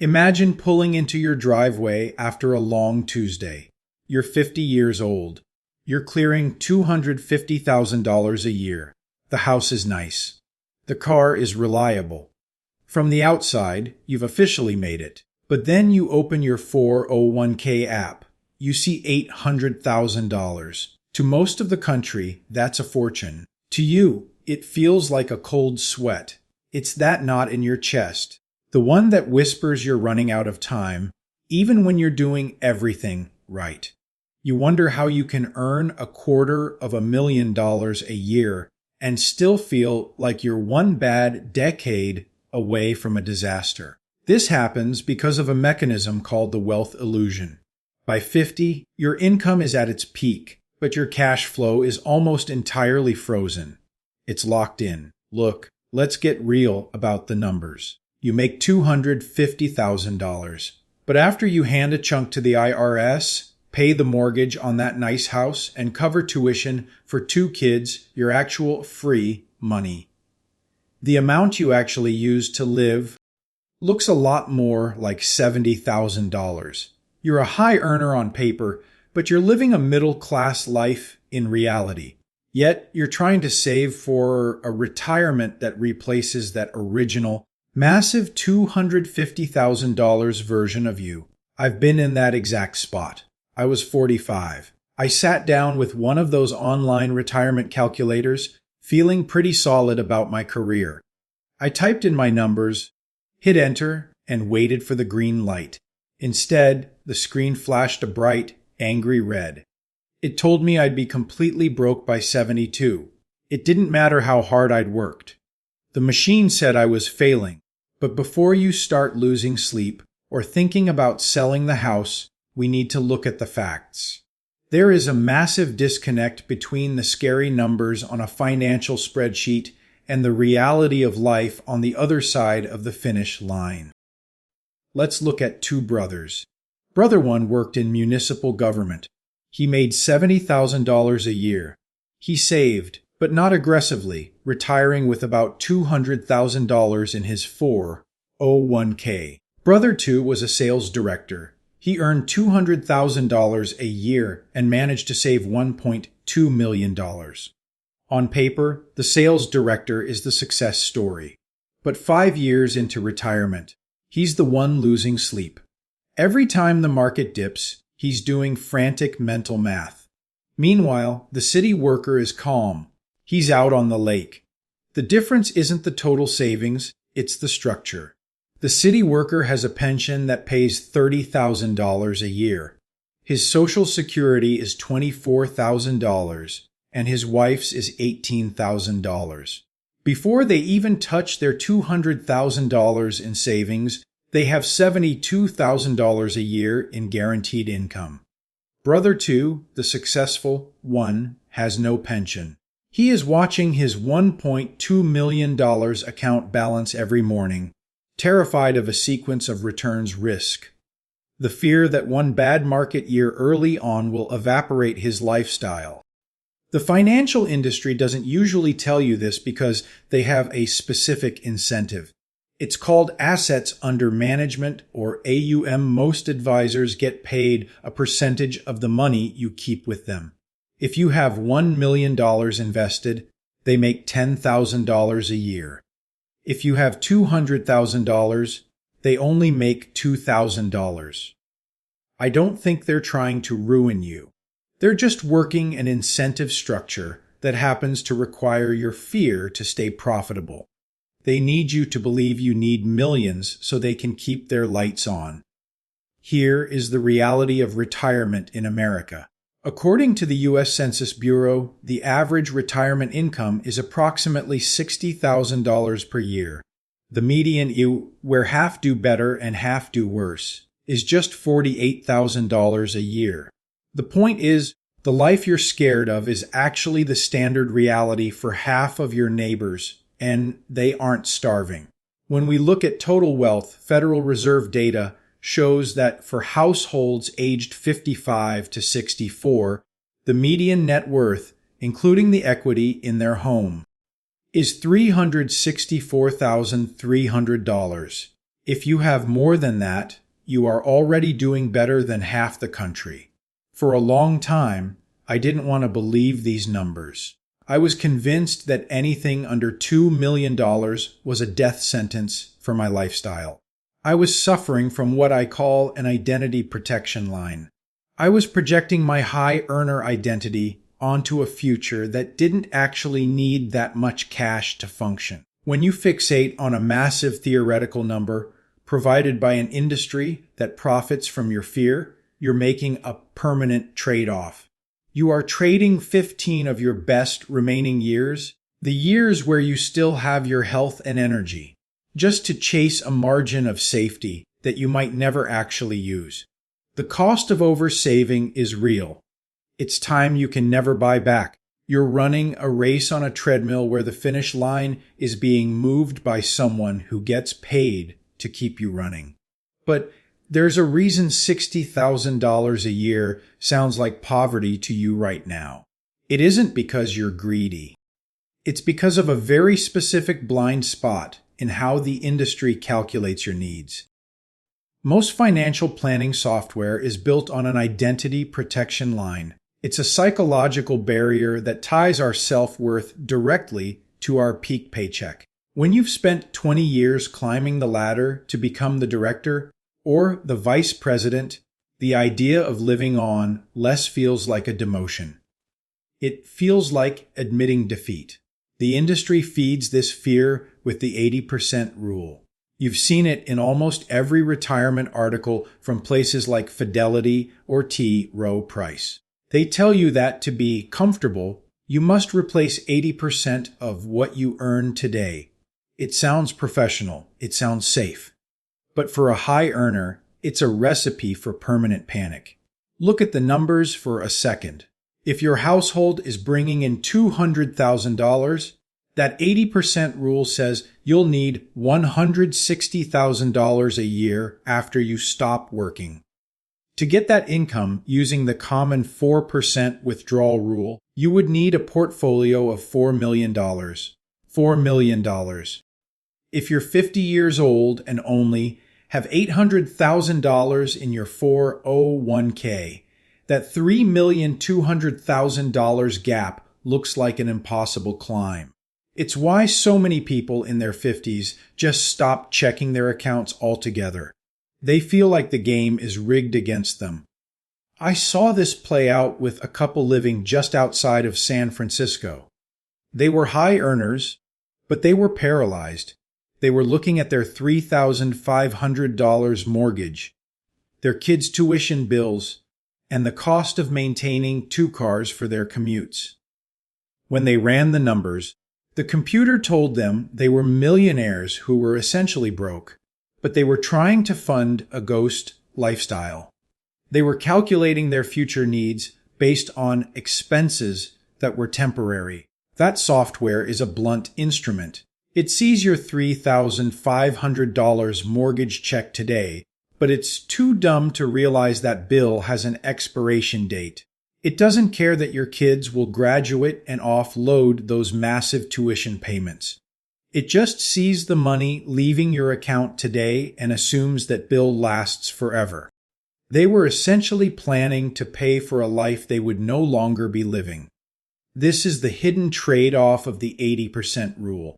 Imagine pulling into your driveway after a long Tuesday. You're 50 years old. You're clearing $250,000 a year. The house is nice. The car is reliable. From the outside, you've officially made it. But then you open your 401k app. You see $800,000. To most of the country, that's a fortune. To you, it feels like a cold sweat. It's that knot in your chest, the one that whispers you're running out of time, even when you're doing everything right. You wonder how you can earn $250,000 a year and still feel like you're one bad decade away from a disaster. This happens because of a mechanism called the wealth illusion. By 50, your income is at its peak, but your cash flow is almost entirely frozen. It's locked in. Look, let's get real about the numbers. You make $250,000, but after you hand a chunk to the IRS, pay the mortgage on that nice house, and cover tuition for 2 kids, your actual free money, the amount you actually use to live looks a lot more like $70,000. You're a high earner on paper, but you're living a middle-class life in reality. Yet, you're trying to save for a retirement that replaces that original, massive $250,000 version of you. I've been in that exact spot. I was 45. I sat down with one of those online retirement calculators, feeling pretty solid about my career. I typed in my numbers, hit enter, and waited for the green light. Instead, the screen flashed a bright, angry red. It told me I'd be completely broke by 72. It didn't matter how hard I'd worked. The machine said I was failing. But before you start losing sleep or thinking about selling the house, we need to look at the facts. There is a massive disconnect between the scary numbers on a financial spreadsheet and the reality of life on the other side of the finish line. Let's look at 2 brothers. Brother 1 worked in municipal government. He made $70,000 a year. He saved, but not aggressively, retiring with about $200,000 in his 401k. Brother 2 was a sales director. He earned $200,000 a year and managed to save $1.2 million. On paper, the sales director is the success story. But 5 years into retirement, he's the one losing sleep. Every time the market dips, he's doing frantic mental math. Meanwhile, the city worker is calm. He's out on the lake. The difference isn't the total savings, it's the structure. The city worker has a pension that pays $30,000 a year. His Social Security is $24,000, and his wife's is $18,000. Before they even touch their $200,000 in savings, they have $72,000 a year in guaranteed income. Brother 2, the successful one, has no pension. He is watching his $1.2 million account balance every morning, terrified of a sequence of returns risk. The fear that one bad market year early on will evaporate his lifestyle. The financial industry doesn't usually tell you this because they have a specific incentive. It's called assets under management, or AUM. Most advisors get paid a percentage of the money you keep with them. If you have $1 million invested, they make $10,000 a year. If you have $200,000, they only make $2,000. I don't think they're trying to ruin you. They're just working an incentive structure that happens to require your fear to stay profitable. They need you to believe you need millions so they can keep their lights on. Here is the reality of retirement in America. According to the U.S. Census Bureau, the average retirement income is approximately $60,000 per year. The median, where half do better and half do worse, is just $48,000 a year. The point is, the life you're scared of is actually the standard reality for half of your neighbors, and they aren't starving. When we look at total wealth, Federal Reserve data shows that for households aged 55 to 64, the median net worth, including the equity in their home, is $364,300. If you have more than that, you are already doing better than half the country. For a long time, I didn't want to believe these numbers. I was convinced that anything under $2 million was a death sentence for my lifestyle. I was suffering from what I call an identity protection line. I was projecting my high earner identity onto a future that didn't actually need that much cash to function. When you fixate on a massive theoretical number provided by an industry that profits from your fear, you're making a permanent trade-off. You are trading 15 of your best remaining years, the years where you still have your health and energy, just to chase a margin of safety that you might never actually use. The cost of oversaving is real. It's time you can never buy back. You're running a race on a treadmill where the finish line is being moved by someone who gets paid to keep you running. But there's a reason $60,000 a year sounds like poverty to you right now. It isn't because you're greedy. It's because of a very specific blind spot in how the industry calculates your needs. Most financial planning software is built on an identity protection line. It's a psychological barrier that ties our self-worth directly to our peak paycheck. When you've spent 20 years climbing the ladder to become the director or the vice president, the idea of living on less feels like a demotion. It feels like admitting defeat. The industry feeds this fear with the 80% rule. You've seen it in almost every retirement article from places like Fidelity or T. Rowe Price. They tell you that to be comfortable, you must replace 80% of what you earn today. It sounds professional. It sounds safe. But for a high earner, it's a recipe for permanent panic. Look at the numbers for a second. If your household is bringing in $200,000, that 80% rule says you'll need $160,000 a year after you stop working. To get that income using the common 4% withdrawal rule, you would need a portfolio of $4 million. $4 million. If you're 50 years old and only have $800,000 in your 401k, that $3,200,000 gap looks like an impossible climb. It's why so many people in their 50s just stop checking their accounts altogether. They feel like the game is rigged against them. I saw this play out with a couple living just outside of San Francisco. They were high earners, but they were paralyzed. They were looking at their $3,500 mortgage, their kids' tuition bills, and the cost of maintaining 2 cars for their commutes. When they ran the numbers, the computer told them they were millionaires who were essentially broke, but they were trying to fund a ghost lifestyle. They were calculating their future needs based on expenses that were temporary. That software is a blunt instrument. It sees your $3,500 mortgage check today, but it's too dumb to realize that bill has an expiration date. It doesn't care that your kids will graduate and offload those massive tuition payments. It just sees the money leaving your account today and assumes that bill lasts forever. They were essentially planning to pay for a life they would no longer be living. This is the hidden trade-off of the 80% rule.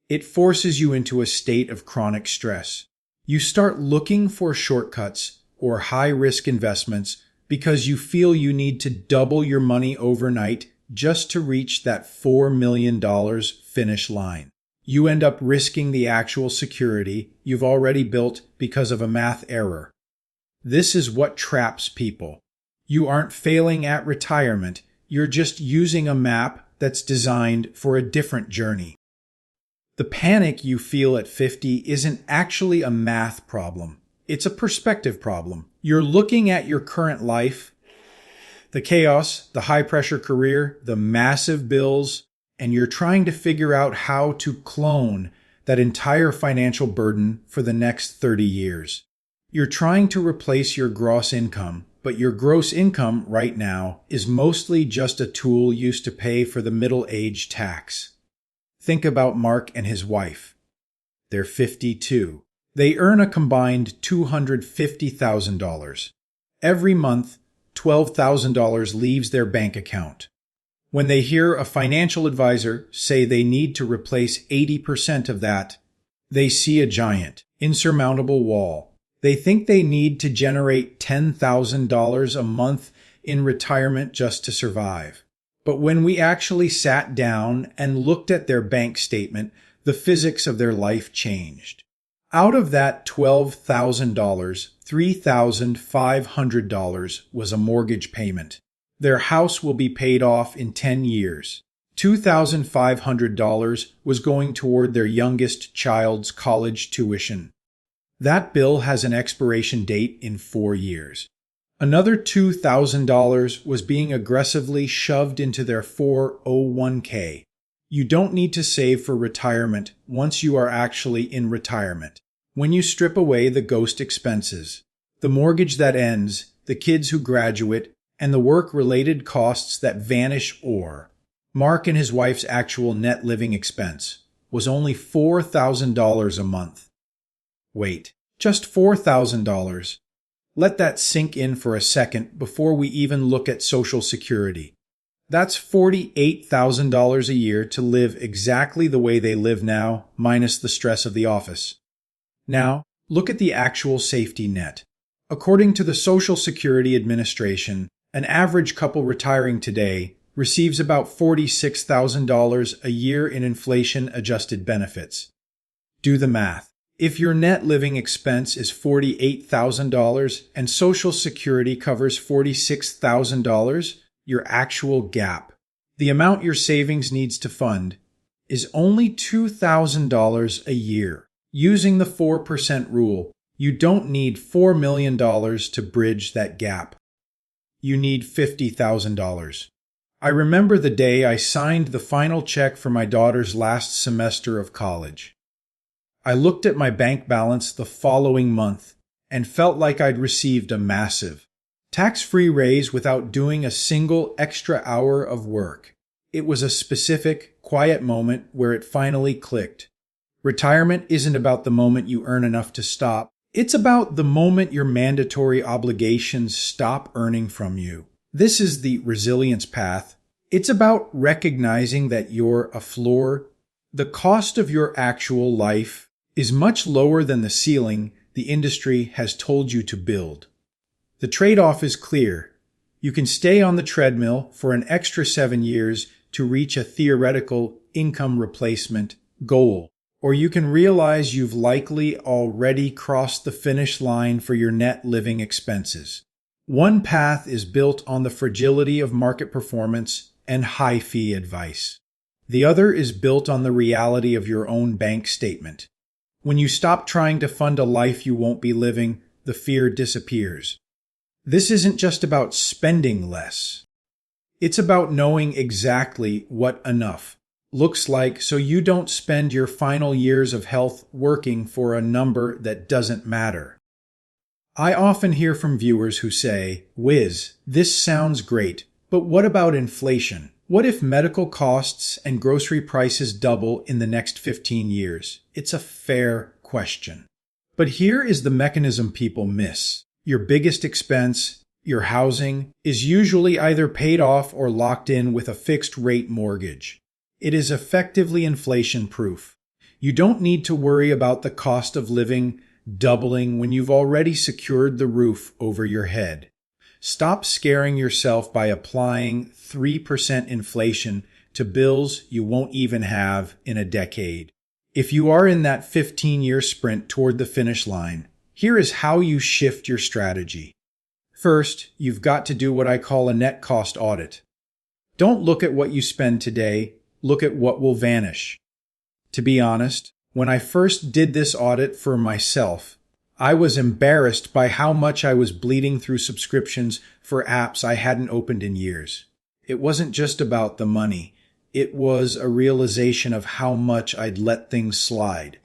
It forces you into a state of chronic stress. You start looking for shortcuts or high-risk investments because you feel you need to double your money overnight just to reach that $4 million finish line. You end up risking the actual security you've already built because of a math error. This is what traps people. You aren't failing at retirement. You're just using a map that's designed for a different journey. The panic you feel at 50 isn't actually a math problem. It's a perspective problem. You're looking at your current life, the chaos, the high-pressure career, the massive bills, and you're trying to figure out how to clone that entire financial burden for the next 30 years. You're trying to replace your gross income, but your gross income right now is mostly just a tool used to pay for the middle-age tax. Think about Mark and his wife. They're 52. They earn a combined $250,000. Every month, $12,000 leaves their bank account. When they hear a financial advisor say they need to replace 80% of that, they see a giant, insurmountable wall. They think they need to generate $10,000 a month in retirement just to survive. But when we actually sat down and looked at their bank statement, the physics of their life changed. Out of that $12,000, $3,500 was a mortgage payment. Their house will be paid off in 10 years. $2,500 was going toward their youngest child's college tuition. That bill has an expiration date in 4 years. Another $2,000 was being aggressively shoved into their 401k. You don't need to save for retirement once you are actually in retirement. When you strip away the ghost expenses, the mortgage that ends, the kids who graduate, and the work-related costs that vanish, or Mark and his wife's actual net living expense was only $4,000 a month. Wait, just $4,000. Let that sink in for a second before we even look at Social Security. That's $48,000 a year to live exactly the way they live now, minus the stress of the office. Now, look at the actual safety net. According to the Social Security Administration, an average couple retiring today receives about $46,000 a year in inflation-adjusted benefits. Do the math. If your net living expense is $48,000 and Social Security covers $46,000, your actual gap, the amount your savings needs to fund, is only $2,000 a year. Using the 4% rule, you don't need $4 million to bridge that gap. You need $50,000. I remember the day I signed the final check for my daughter's last semester of college. I looked at my bank balance the following month and felt like I'd received a massive, tax-free raise without doing a single extra hour of work. It was a specific, quiet moment where it finally clicked. Retirement isn't about the moment you earn enough to stop. It's about the moment your mandatory obligations stop earning from you. This is the resilience path. It's about recognizing that you're a floor. The cost of your actual life is much lower than the ceiling the industry has told you to build. The trade-off is clear. You can stay on the treadmill for an extra 7 years to reach a theoretical income replacement goal, or you can realize you've likely already crossed the finish line for your net living expenses. One path is built on the fragility of market performance and high-fee advice. The other is built on the reality of your own bank statement. When you stop trying to fund a life you won't be living, the fear disappears. This isn't just about spending less. It's about knowing exactly what enough looks like so you don't spend your final years of health working for a number that doesn't matter. I often hear from viewers who say, "Wiz, this sounds great, but what about inflation? What if medical costs and grocery prices double in the next 15 years? It's a fair question. But here is the mechanism people miss. Your biggest expense, your housing, is usually either paid off or locked in with a fixed-rate mortgage. It is effectively inflation-proof. You don't need to worry about the cost of living doubling when you've already secured the roof over your head. Stop scaring yourself by applying 3% inflation to bills you won't even have in a decade. If you are in that 15-year sprint toward the finish line, here is how you shift your strategy. First, you've got to do what I call a net cost audit. Don't look at what you spend today, look at what will vanish. To be honest, when I first did this audit for myself, I was embarrassed by how much I was bleeding through subscriptions for apps I hadn't opened in years. It wasn't just about the money. It was a realization of how much I'd let things slide.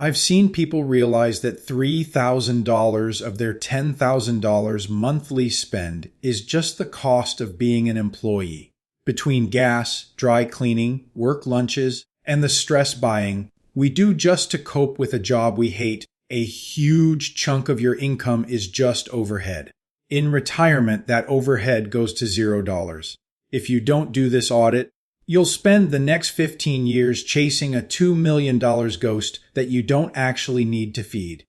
I've seen people realize that $3,000 of their $10,000 monthly spend is just the cost of being an employee. Between gas, dry cleaning, work lunches, and the stress buying we do just to cope with a job we hate, A huge chunk of your income is just overhead. In retirement, that overhead goes to $0. If you don't do this audit, you'll spend the next 15 years chasing a $2 million ghost that you don't actually need to feed.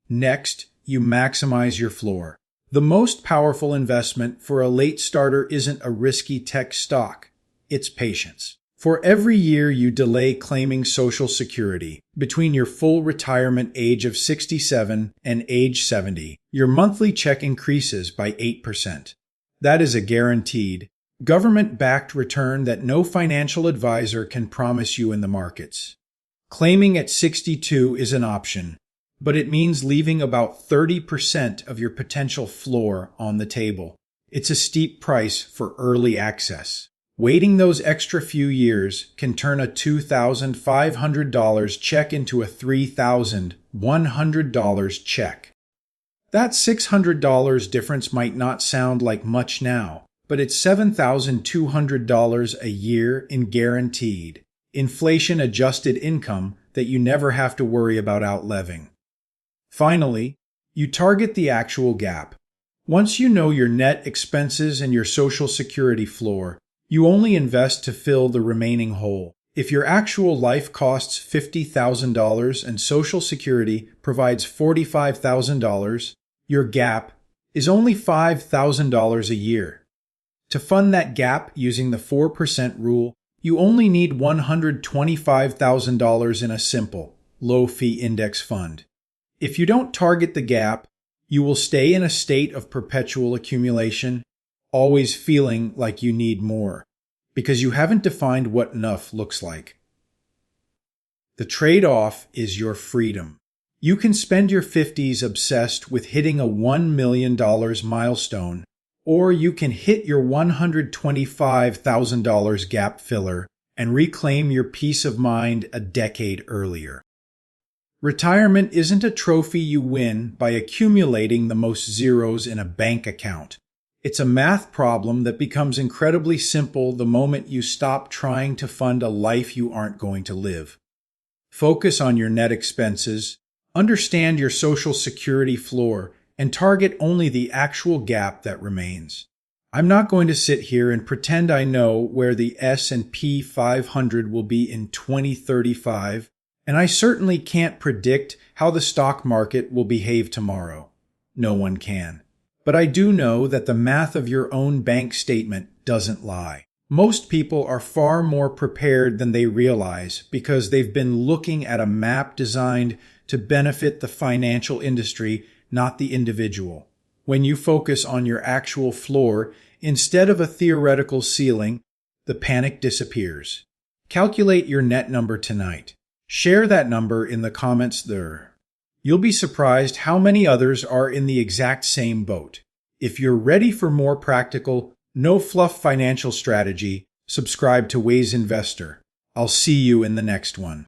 Next, you maximize your floor. The most powerful investment for a late starter isn't a risky tech stock. It's patience. For every year you delay claiming Social Security, between your full retirement age of 67 and age 70, your monthly check increases by 8%. That is a guaranteed, government-backed return that no financial advisor can promise you in the markets. Claiming at 62 is an option, but it means leaving about 30% of your potential floor on the table. It's a steep price for early access. Waiting those extra few years can turn a $2,500 check into a $3,100 check. That $600 difference might not sound like much now, but it's $7,200 a year in guaranteed, inflation-adjusted income that you never have to worry about outliving. Finally, you target the actual gap. Once you know your net expenses and your Social Security floor, you only invest to fill the remaining hole. If your actual life costs $50,000 and Social Security provides $45,000, your gap is only $5,000 a year. To fund that gap using the 4% rule, you only need $125,000 in a simple, low-fee index fund. If you don't target the gap, you will stay in a state of perpetual accumulation, always feeling like you need more, because you haven't defined what enough looks like. The trade-off is your freedom. You can spend your 50s obsessed with hitting a $1 million milestone, or you can hit your $125,000 gap filler and reclaim your peace of mind a decade earlier. Retirement isn't a trophy you win by accumulating the most zeros in a bank account. It's a math problem that becomes incredibly simple the moment you stop trying to fund a life you aren't going to live. Focus on your net expenses, understand your Social Security floor, and target only the actual gap that remains. I'm not going to sit here and pretend I know where the S&P 500 will be in 2035, and I certainly can't predict how the stock market will behave tomorrow. No one can. But I do know that the math of your own bank statement doesn't lie. Most people are far more prepared than they realize because they've been looking at a map designed to benefit the financial industry, not the individual. When you focus on your actual floor instead of a theoretical ceiling, the panic disappears. Calculate your net number tonight. Share that number in the comments there. You'll be surprised how many others are in the exact same boat. If you're ready for more practical, no-fluff financial strategy, subscribe to Ways Investor. I'll see you in the next one.